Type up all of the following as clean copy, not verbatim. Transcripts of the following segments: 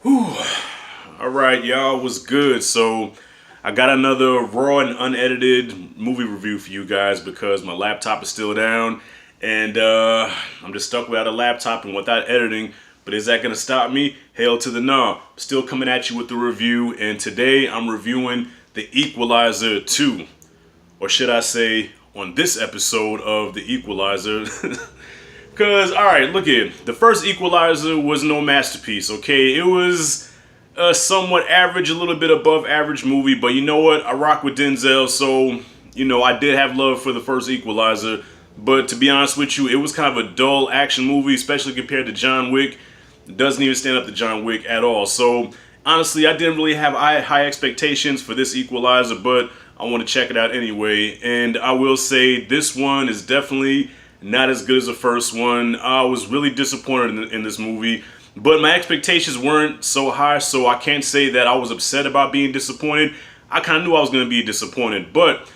Whew. All right, y'all, was good. So I got another raw and unedited movie review for you guys because my laptop is still down, and I'm just stuck without a laptop and without editing. But is that gonna stop me? Hell to the no. Still coming at you with the review, and today I'm reviewing The Equalizer 2, or should I say, on this episode of The Equalizer. Because, alright, look here. The first Equalizer was no masterpiece, okay? It was a somewhat average, a little bit above average movie, but you know what? I rock with Denzel, so, I did have love for the first Equalizer. But to be honest with you, it was kind of a dull action movie, especially compared to John Wick. It doesn't even stand up to John Wick at all. So, honestly, I didn't really have high expectations for this Equalizer, but I want to check it out anyway. And I will say this one is definitely not as good as the first one. I was really disappointed in this movie, but my expectations weren't so high, so I can't say that I was upset about being disappointed. I kind of knew I was going to be disappointed, but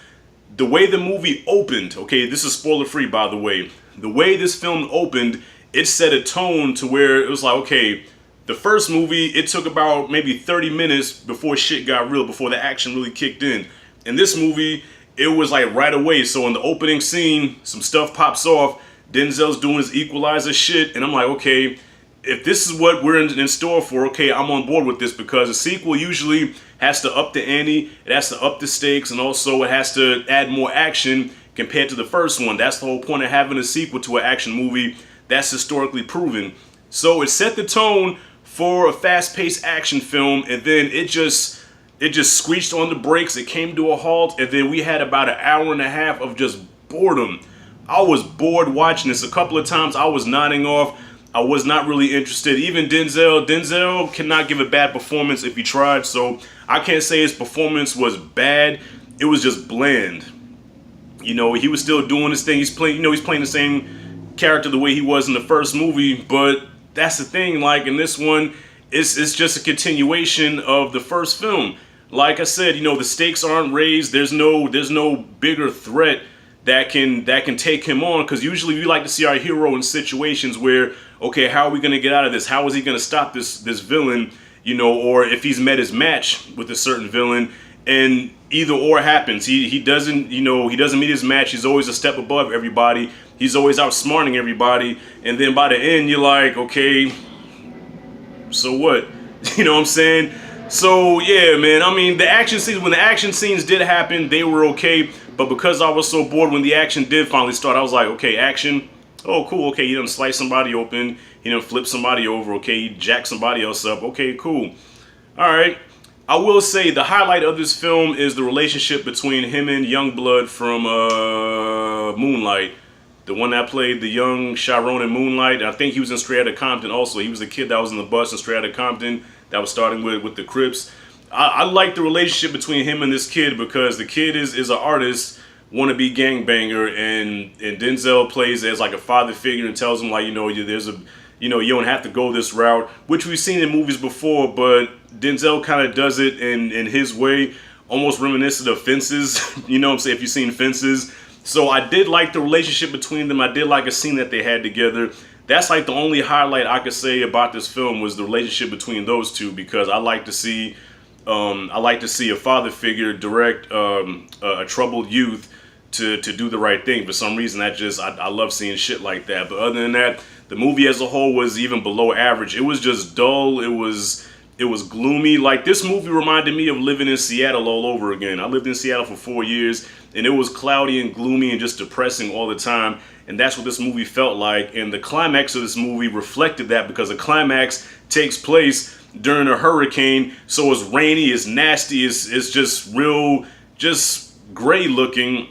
the way the movie opened, okay, this is spoiler free by the way, the way this film opened, it set a tone to where it was like, okay, the first movie, it took about maybe 30 minutes before shit got real, before the action really kicked in. In this movie, it was like right away. So in the opening scene, some stuff pops off. Denzel's doing his Equalizer shit, and I'm like, okay, if this is what we're in store for, okay, I'm on board with this, because a sequel usually has to up the ante, it has to up the stakes, and also it has to add more action compared to the first one. That's the whole point of having a sequel to an action movie. That's historically proven. So it set the tone for a fast-paced action film, and then it just screeched on the brakes. It came to a halt, and then we had about an hour and a half of just boredom. I was bored watching this. A couple of times I was nodding off. I was not really interested. Even Denzel cannot give a bad performance if he tried, so I can't say his performance was bad. It was just bland. He was still doing his thing. He's playing the same character the way he was in the first movie, but that's the thing, like in this one, it's just a continuation of the first film. Like I said, the stakes aren't raised. There's no bigger threat that can take him on, because usually we like to see our hero in situations where, okay, how are we going to get out of this? How is he going to stop this villain? Or if he's met his match with a certain villain, and either or happens. He doesn't meet his match. He's always a step above everybody. He's always outsmarting everybody, and then by the end you're like, okay, so what? You know what I'm saying? So yeah, man, I mean, when the action scenes did happen, they were okay, but because I was so bored when the action did finally start, I was like, okay, action, oh cool, okay, he done slice somebody open, he done flip somebody over, okay, he jack somebody else up, okay, cool. Alright, I will say the highlight of this film is the relationship between him and Youngblood from Moonlight. The one that played the young Chiron in Moonlight. I think he was in Straight Outta Compton also. He was the kid that was in the bus in Straight Outta Compton that was starting with the Crips. I like the relationship between him and this kid, because the kid is an artist, wannabe gangbanger, and Denzel plays as like a father figure and tells him, like, you don't have to go this route, which we've seen in movies before, but Denzel kind of does it in his way, almost reminiscent of Fences. You know what I'm saying, if you've seen Fences. So I did like the relationship between them. I did like a scene that they had together. That's like the only highlight I could say about this film, was the relationship between those two, because I like to see a father figure direct a troubled youth to do the right thing. For some reason, I love seeing shit like that. But other than that, the movie as a whole was even below average. It was just dull. It was gloomy. Like, this movie reminded me of living in Seattle all over again. I lived in Seattle for 4 years, and it was cloudy and gloomy and just depressing all the time. And that's what this movie felt like. And the climax of this movie reflected that, because the climax takes place during a hurricane. So it's rainy, it's nasty, it's just real, just gray looking.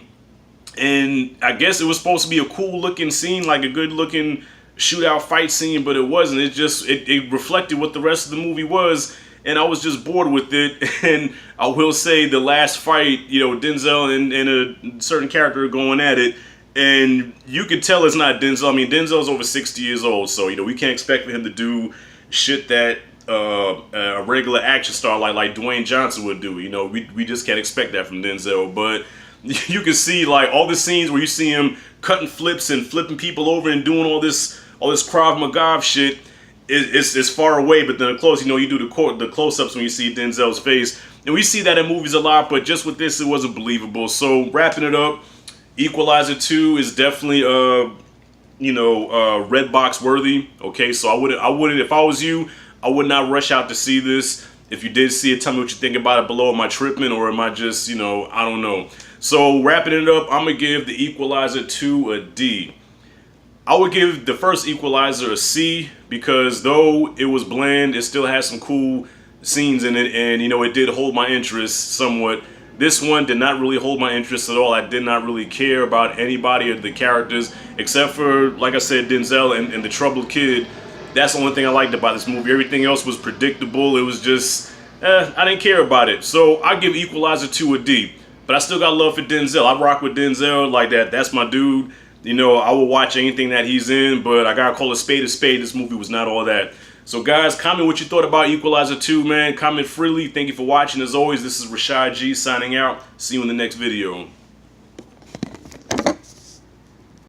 And I guess it was supposed to be a cool looking scene, like a good looking shootout fight scene, but it wasn't. It reflected what the rest of the movie was, and I was just bored with it. And I will say the last fight, Denzel and a certain character are going at it, and you could tell it's not Denzel. I mean, Denzel's over 60 years old, so we can't expect for him to do shit that a regular action star like Dwayne Johnson would do. We just can't expect that from Denzel. But you can see, like, all the scenes where you see him cutting flips and flipping people over and doing all this Krav Maga shit. it's far away, but then close, you know, you do the close-ups when you see Denzel's face. And we see that in movies a lot, but just with this, it wasn't believable. So wrapping it up, Equalizer 2 is definitely red box worthy. Okay, so I wouldn't if I was you, I would not rush out to see this. If you did see it, tell me what you think about it below. Am I tripping, or am I just, you know, I don't know. So wrapping it up, I'm gonna give the Equalizer 2 a D. I would give the first Equalizer a C, because though it was bland, it still has some cool scenes in it, and you know, it did hold my interest somewhat. This one did not really hold my interest at all. I did not really care about anybody of the characters, except for, like I said, Denzel and the troubled kid. That's the only thing I liked about this movie. Everything else was predictable. It was just, I didn't care about it. So I give Equalizer 2 a D. But I still got love for Denzel. I rock with Denzel like that. That's my dude. You know, I will watch anything that he's in, but I gotta call a spade a spade. This movie was not all that. So guys, comment what you thought about Equalizer 2, man. Comment freely. Thank you for watching. As always, this is Rashad G signing out. See you in the next video.